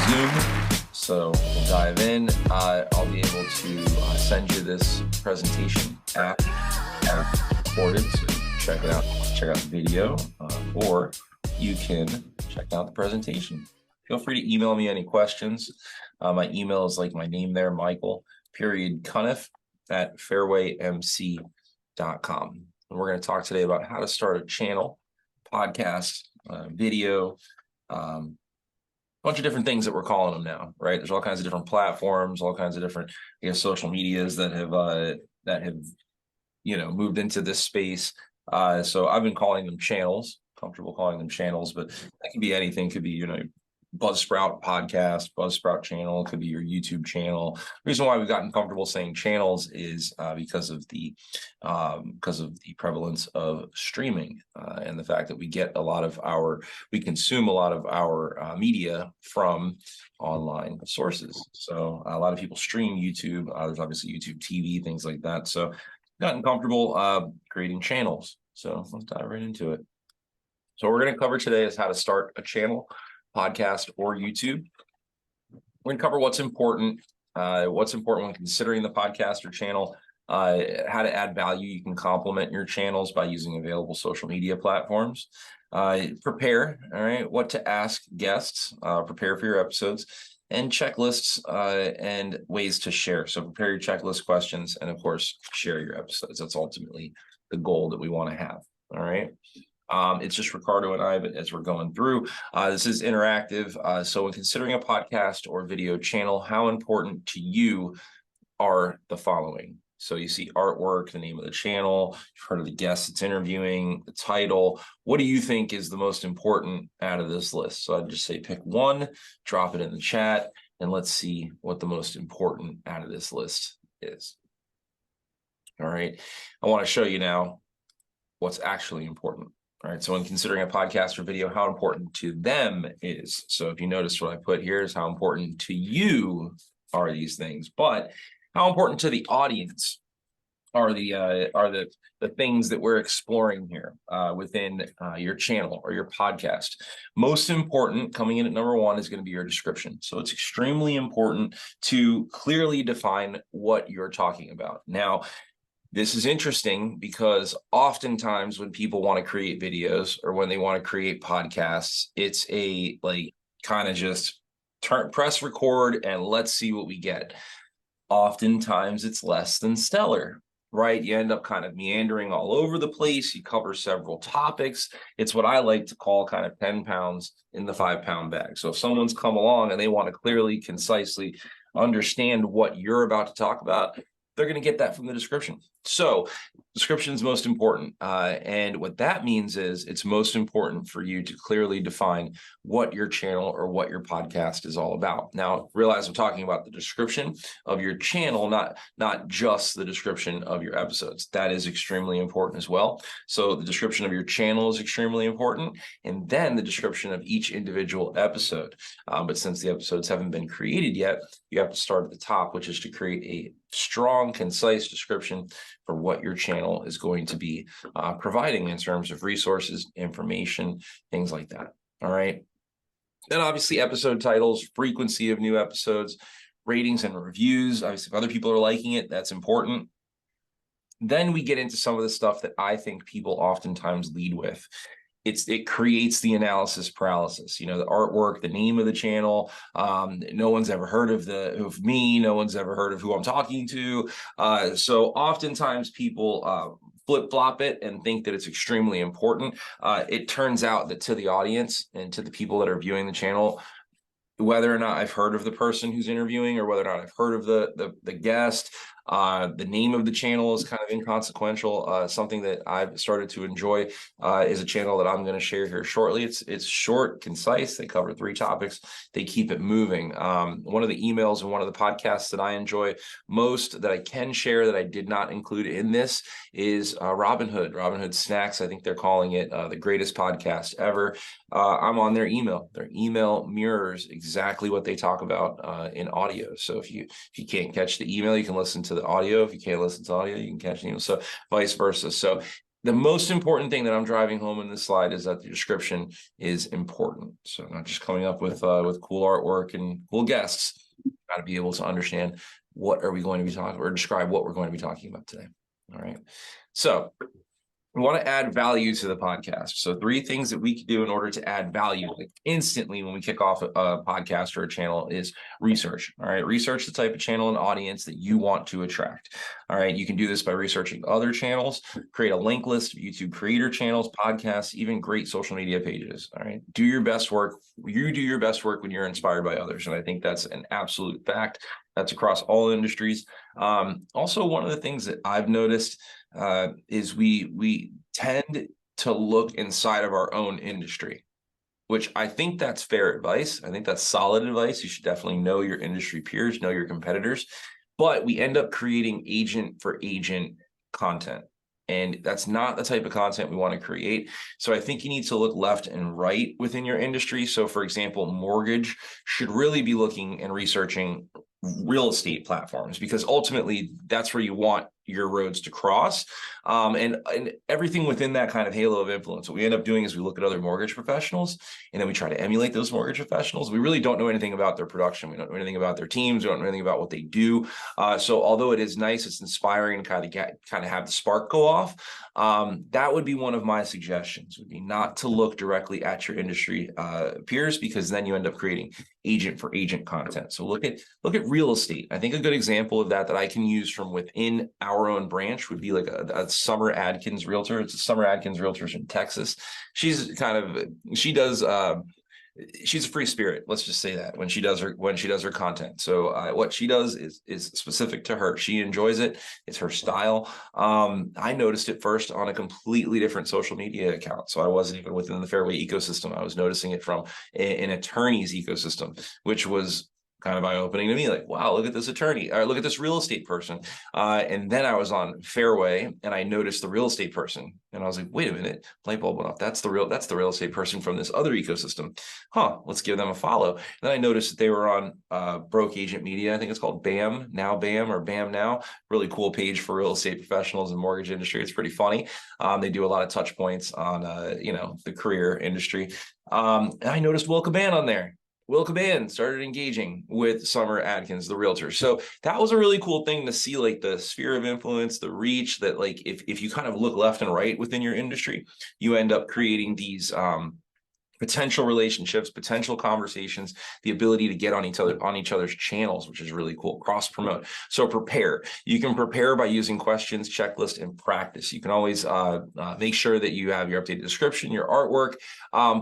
Zoom. So we'll dive in. I'll be able to send you this presentation app recorded, so you can check it out, check out the video, or you can check out the presentation. Feel free to email me any questions. My email is like my name there, Michael.Cunniff at fairwaymc.com. And we're going to talk today about how to start a channel, podcast, video, bunch of different things that we're calling them now, right? There's all kinds of different platforms, all kinds of different, social medias that have moved into this space. So I've been calling them channels, comfortable calling them channels, but that can be anything. Could be, Buzzsprout podcast, Buzzsprout channel, could be your YouTube channel. The reason why we've gotten comfortable saying channels is because of the prevalence of streaming and the fact that we consume a lot of our media from online sources. So a lot of people stream YouTube. There's obviously YouTube TV, things like that. So gotten comfortable creating channels. So let's dive right into it. So what we're going to cover today is how to start a channel, podcast, or YouTube. We're going to cover what's important when considering the podcast or channel, how to add value. You can complement your channels by using available social media platforms. Prepare, all right, what to ask guests, prepare for your episodes, and checklists and ways to share. So prepare your checklist questions, and of course, share your episodes. That's ultimately the goal that we want to have, all right? It's just Ricardo and I, but as we're going through, this is interactive. So when considering a podcast or video channel, how important to you are the following? So you see artwork, the name of the channel, you've heard of the guest it's interviewing, the title. What do you think is the most important out of this list? So I'd just say pick one, drop it in the chat, and let's see what the most important out of this list is. All right, I want to show you now what's actually important. All right, so when considering a podcast or video, how important to them is. So if you notice what I put here is how important to you are these things, but how important to the audience are the things that we're exploring here within your channel or your podcast. Most important, coming in at number one, is going to be your description. So it's extremely important to clearly define what you're talking about. Now, this is interesting because oftentimes when people want to create videos or when they want to create podcasts, it's a kind of just press record and let's see what we get. Oftentimes it's less than stellar, right? You end up kind of meandering all over the place. You cover several topics. It's what I like to call kind of 10 pounds in the 5-pound bag. So if someone's come along and they want to clearly, concisely understand what you're about to talk about, they're going to get that from the description. So description is most important. And what that means is it's most important for you to clearly define what your channel or what your podcast is all about. Now, realize I'm talking about the description of your channel, not just the description of your episodes. That is extremely important as well. So the description of your channel is extremely important, and then the description of each individual episode. But since the episodes haven't been created yet, you have to start at the top, which is to create a strong, concise description for what your channel is going to be providing in terms of resources, information, things like that. All right. Then obviously episode titles, frequency of new episodes, ratings and reviews. Obviously, if other people are liking it, that's important. Then we get into some of the stuff that I think people oftentimes lead with. It creates the analysis paralysis, the artwork, the name of the channel. No one's ever heard of me. No one's ever heard of who I'm talking to. So oftentimes people flip-flop it and think that it's extremely important. It turns out that to the audience and to the people that are viewing the channel, whether or not I've heard of the person who's interviewing or whether or not I've heard of the guest, the name of the channel is kind of inconsequential. Something that I've started to enjoy is a channel that I'm going to share here shortly. It's short, concise. They cover 3 topics. They keep it moving. One of the emails and one of the podcasts that I enjoy most that I can share that I did not include in this is Robinhood Snacks. I think they're calling it the greatest podcast ever. I'm on their email. Their email mirrors exactly what they talk about in audio. So if you can't catch the email, you can listen to the audio. If you can't listen to audio, you can catch the email. So vice versa. So the most important thing that I'm driving home in this slide is that the description is important. So not just coming up with cool artwork and cool guests. Got to be able to understand what are we going to be talking, or describe what we're going to be talking about today. All right. So we want to add value to the podcast. So 3 things that we can do in order to add value, like instantly when we kick off a podcast or a channel, is research. All right. Research the type of channel and audience that you want to attract. All right. You can do this by researching other channels, create a link list of YouTube creator channels, podcasts, even great social media pages. All right. Do your best work. You do your best work when you're inspired by others. And I think that's an absolute fact. That's across all industries. Also, one of the things that I've noticed is we tend to look inside of our own industry, which I think that's fair advice. I think that's solid advice. You should definitely know your industry peers, know your competitors, but we end up creating agent for agent content. And that's not the type of content we want to create. So I think you need to look left and right within your industry. So for example, mortgage should really be looking and researching real estate platforms, because ultimately that's where you want your roads to cross, and everything within that kind of halo of influence. What we end up doing is we look at other mortgage professionals and then we try to emulate those mortgage professionals. We really don't know anything about their production. We don't know anything about their teams. We don't know anything about what they do. So although it is nice, it's inspiring to kind of have the spark go off. That would be one of my suggestions, would be not to look directly at your industry peers, because then you end up creating agent for agent content. So look at real estate. I think a good example of that I can use from within our own branch would be like a Summer Adkins realtor. It's a Summer Adkins realtor in Texas. She's she's a free spirit. Let's just say that when she does her content. So what she does is specific to her. She enjoys it. It's her style. I noticed it first on a completely different social media account. So I wasn't even within the Fairway ecosystem. I was noticing it from an attorney's ecosystem, which was kind of eye-opening to me. Like, wow, look at this attorney, or look at this real estate person. And then I was on Fairway and I noticed the real estate person, and I was like, wait a minute, light bulb went off. That's the real estate person from this other ecosystem. Let's give them a follow. And then I noticed that they were on Broke Agent Media. I think it's called BAM Now, BAM or BAM Now. Really cool page for real estate professionals and mortgage industry. It's pretty funny. They do a lot of touch points on the career industry. And I noticed Will Caban on there. Will Caban started engaging with Summer Adkins, the realtor. So that was a really cool thing to see, like the sphere of influence, the reach that, like, if you kind of look left and right within your industry, you end up creating these potential relationships, potential conversations, the ability to get on each other's channels, which is really cool. Cross promote. So prepare. You can prepare by using questions, checklist, and practice. You can always make sure that you have your updated description, your artwork,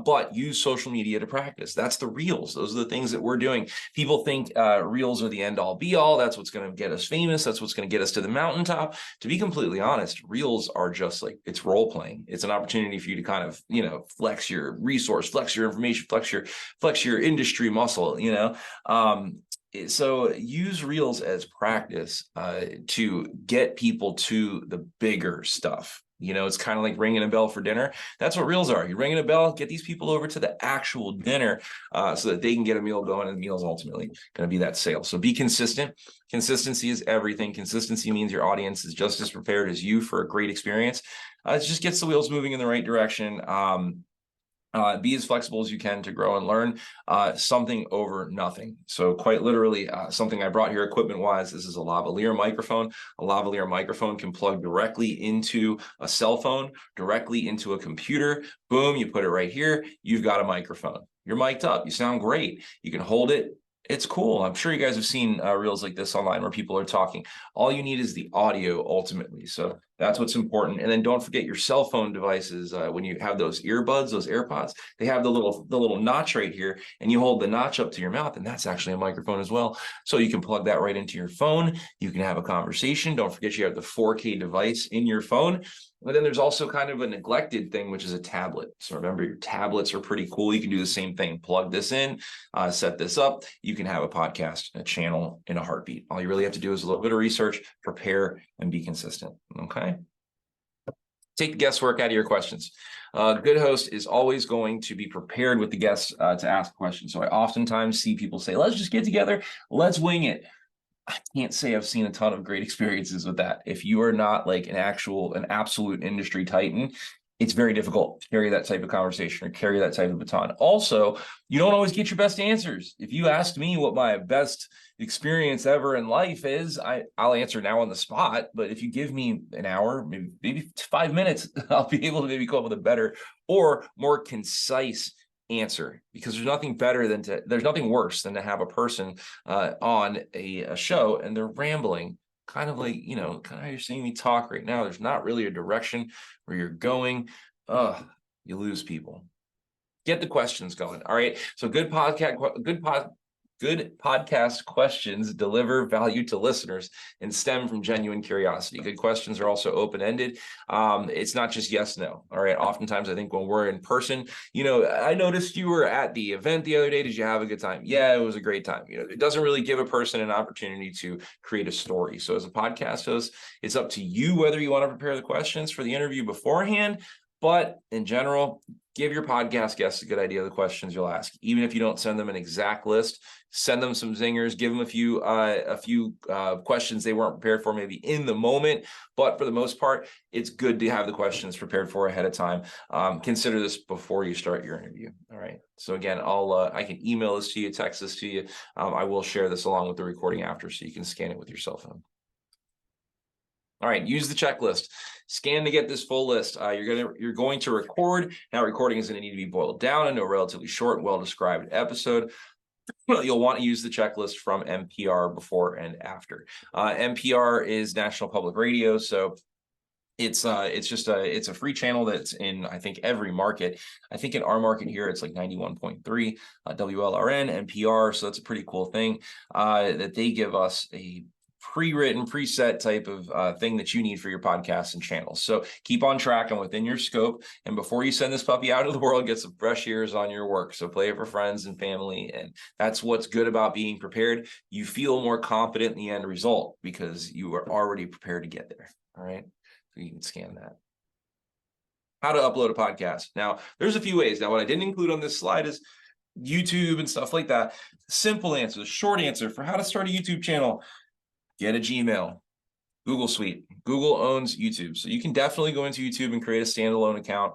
but use social media to practice. That's the reels. Those are the things that we're doing. People think reels are the end all be all. That's what's going to get us famous. That's what's going to get us to the mountaintop. To be completely honest, reels are just like, it's role playing. It's an opportunity for you to kind of, flex your resource, flex your information, flex your industry muscle, so use reels as practice to get people to the bigger stuff. It's kind of like ringing a bell for dinner. That's what reels are. You're ringing a bell, get these people over to the actual dinner so that they can get a meal going, and the meal is ultimately going to be that sale. So be consistent. Consistency is everything. Consistency means your audience is just as prepared as you for a great experience. It just gets the wheels moving in the right direction. Be as flexible as you can to grow and learn. Something over nothing. So quite literally, something I brought here equipment-wise, this is a lavalier microphone. A lavalier microphone can plug directly into a cell phone, directly into a computer. Boom, you put it right here. You've got a microphone. You're mic'd up. You sound great. You can hold it. It's cool. I'm sure you guys have seen reels like this online where people are talking. All you need is the audio ultimately. So that's what's important. And then don't forget your cell phone devices. When you have those earbuds, those AirPods, they have the little notch right here, and you hold the notch up to your mouth, and that's actually a microphone as well. So you can plug that right into your phone. You can have a conversation. Don't forget you have the 4K device in your phone. But then there's also kind of a neglected thing, which is a tablet. So remember, your tablets are pretty cool. You can do the same thing. Plug this in, set this up. You can have a podcast, a channel in a heartbeat. All you really have to do is a little bit of research, prepare, and be consistent. Okay? Take the guesswork out of your questions. A good host is always going to be prepared with the guests to ask questions. So I oftentimes see people say, let's just get together. Let's wing it. I can't say I've seen a ton of great experiences with that. If you are not like an absolute industry titan, it's very difficult to carry that type of conversation or carry that type of baton. Also, you don't always get your best answers. If you asked me what my best experience ever in life is, I'll answer now on the spot. But if you give me an hour, maybe 5 minutes, I'll be able to maybe come up with a better or more concise answer, because there's nothing worse than to have a person on a show and they're rambling, kind of like, kind of how you're seeing me talk right now. There's not really a direction where you're going. You lose people. Get the questions going. All right. So good podcast questions deliver value to listeners and stem from genuine curiosity. Good questions are also open-ended. It's not just yes, no. All right. Oftentimes, I think when we're in person, I noticed you were at the event the other day. Did you have a good time? Yeah, it was a great time. It doesn't really give a person an opportunity to create a story. So as a podcast host, it's up to you whether you want to prepare the questions for the interview beforehand. But in general, give your podcast guests a good idea of the questions you'll ask. Even if you don't send them an exact list, send them some zingers, give them a few questions they weren't prepared for maybe in the moment. But for the most part, it's good to have the questions prepared for ahead of time. Consider this before you start your interview. All right. So again, I can email this to you, text this to you. I will share this along with the recording after, so you can scan it with your cell phone. All right, use the checklist. Scan to get this full list. You're going to record. Now, recording is going to need to be boiled down into a relatively short, well-described episode. You'll want to use the checklist from NPR before and after. NPR is National Public Radio, so it's a free channel that's in, I think, every market. I think in our market here it's like 91.3 WLRN NPR, so that's a pretty cool thing that they give us a pre-written, preset type of thing that you need for your podcast and channels. So keep on track and within your scope. And before you send this puppy out of the world, get some fresh ears on your work. So play it for friends and family. And that's what's good about being prepared. You feel more confident in the end result because you are already prepared to get there. All right. So you can scan that. How to upload a podcast. Now, there's a few ways. Now, what I didn't include on this slide is YouTube and stuff like that. Simple answer, the short answer for how to start a YouTube channel. Get a Gmail, Google Suite. Google owns YouTube. So you can definitely go into YouTube and create a standalone account.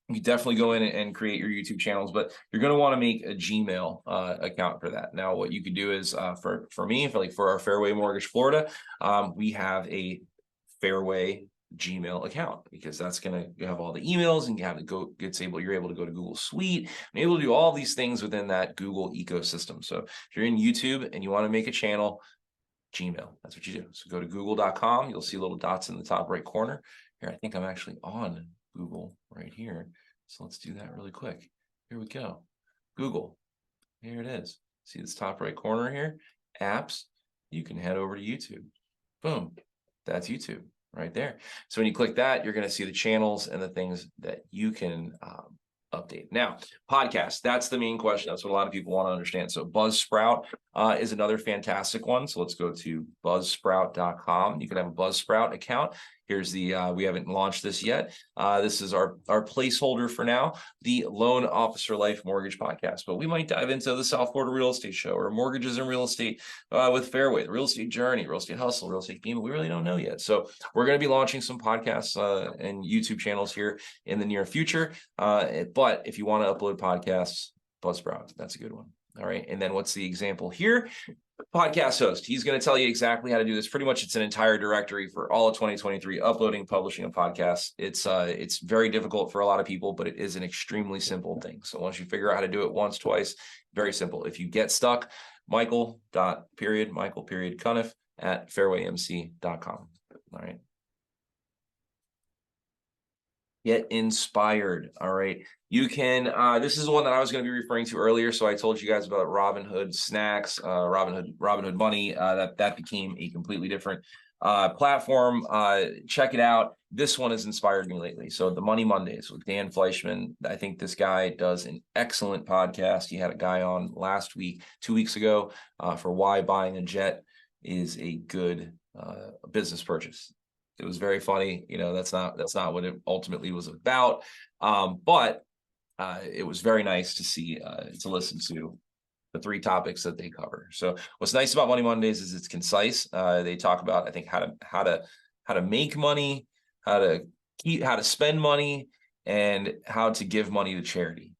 You can definitely go in and create your YouTube channels, but you're going to want to make a Gmail account for that. Now, what you could do is for me, for our Fairway Mortgage Florida, we have a Fairway Gmail account, because that's going to have all the emails, and you're able to go to Google Suite and able to do all these things within that Google ecosystem. So if you're in YouTube and you want to make a channel, Gmail, that's what you do. So go to google.com. You'll see little dots in the top right corner. Here, I think I'm actually on Google right here. So let's do that really quick. Here we go. Google. Here it is. See this top right corner here? Apps. You can head over to YouTube. Boom. That's YouTube right there. So when you click that, you're going to see the channels and the things that you can update. Now, podcast, that's the main question. That's what a lot of people want to understand. So Buzzsprout is another fantastic one. So let's go to buzzsprout.com. You can have a Buzzsprout account. Here's we haven't launched this yet. This is our placeholder for now, the Loan Officer Life Mortgage Podcast. But we might dive into the South Florida Real Estate Show, or Mortgages and Real Estate with Fairway, the Real Estate Journey, Real Estate Hustle, Real Estate Game. We really don't know yet. So we're going to be launching some podcasts and YouTube channels here in the near future. But if you want to upload podcasts, Buzzsprout, that's a good one. All right. And then what's the example here? Podcast host. He's going to tell you exactly how to do this. Pretty much it's an entire directory for all of 2023, uploading, publishing a podcast. It's very difficult for a lot of people, but it is an extremely simple thing. So once you figure out how to do it once, twice, very simple. If you get stuck, Michael.Cunniff at fairwaymc.com. All right. Get inspired. All right. You can, this is the one that I was going to be referring to earlier. So I told you guys about Robinhood Snacks, Robinhood Money, that became a completely different platform. Check it out. This one has inspired me lately. So the Money Mondays with Dan Fleischman. I think this guy does an excellent podcast. He had a guy on last week, 2 weeks ago, for why buying a jet is a good business purchase. It was very funny. That's not what it ultimately was about. But it was very nice to see, to listen to the 3 topics that they cover. So what's nice about Money Mondays is it's concise. They talk about, I think, how to make money, how to spend money, and how to give money to charity.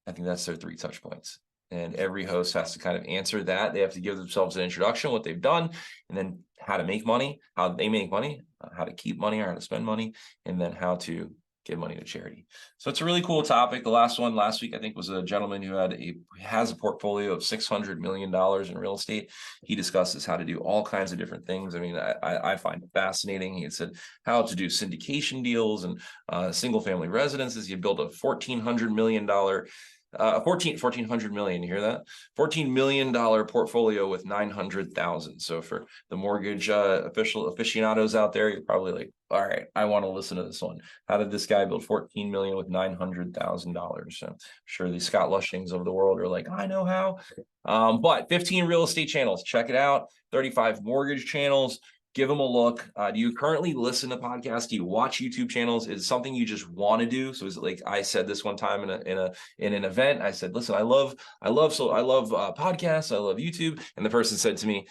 I think that's their 3 touch points. And every host has to kind of answer that. They have to give themselves an introduction, what they've done, and then how to make money, how they make money, how to keep money or how to spend money, and then how to give money to charity. So it's a really cool topic. The last one last week, I think, was a gentleman who has a portfolio of $600 million in real estate. He discusses how to do all kinds of different things. I mean, I find it fascinating. He had said how to do syndication deals and single family residences. You build a $1,400 million $1,400 million, you hear that? $14 million portfolio with 900,000. So for the mortgage aficionados out there, you're probably like, all right, I want to listen to this one. How did this guy build 14 million with $900,000? So I'm sure these Scott Lushings of the world are like, I know how. But 15 real estate channels, check it out. 35 mortgage channels. Give them a look. Do you currently listen to podcasts? Do you watch YouTube channels? Is it something you just want to do? So is it like I said this one time in an event? I said, listen, I love podcasts. I love YouTube. And the person said to me,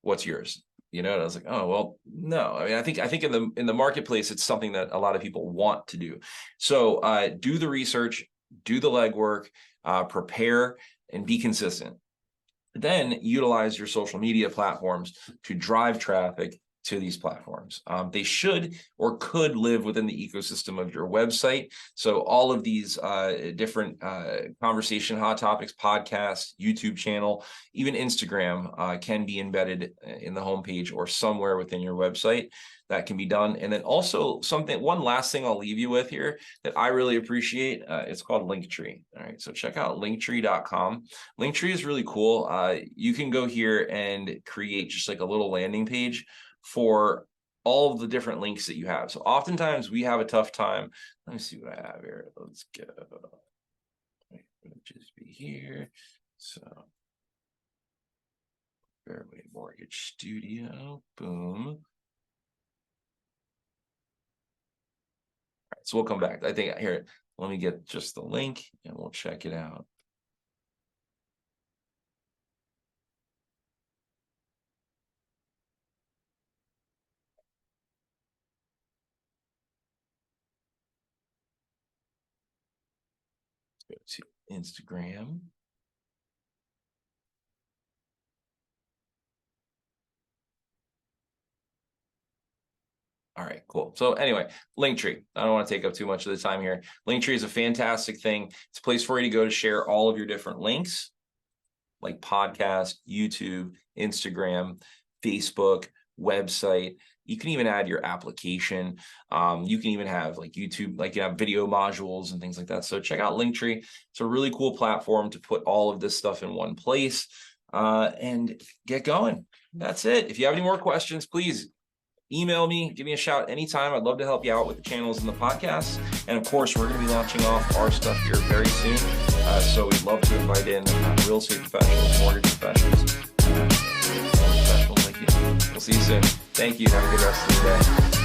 "What's yours?" You know, and I was like, "Oh, well, no." I mean, I think in the marketplace, it's something that a lot of people want to do. So do the research, do the legwork, prepare, and be consistent. Then utilize your social media platforms to drive traffic to these platforms. They should or could live within the ecosystem of your website. So all of these different conversation hot topics, podcasts, YouTube channel, even Instagram can be embedded in the homepage or somewhere within your website. That can be done. And then also one last thing I'll leave you with here that I really appreciate, it's called Linktree. All right, so check out linktree.com. Linktree is really cool. You can go here and create just like a little landing page for all of the different links that you have. So oftentimes we have a tough time. Let me see what I have here. Let's go. It'll just be here. So Fairway Mortgage Studio, boom. So we'll come back. I think here, let me get just the link and we'll check it out. Let's go to Instagram. All right, cool. So anyway, Linktree. I don't want to take up too much of the time here. Linktree is a fantastic thing. It's a place for you to go to share all of your different links, like podcast, YouTube, Instagram, Facebook, website. You can even add your application. You can even have like YouTube, like you have video modules and things like that. So check out Linktree. It's a really cool platform to put all of this stuff in one place and get going. That's it. If you have any more questions, please email me, give me a shout anytime. I'd love to help you out with the channels and the podcasts. And of course, we're going to be launching off our stuff here very soon. So we'd love to invite in real estate professionals, mortgage professionals like you. We'll see you soon. Thank you. Have a good rest of the day.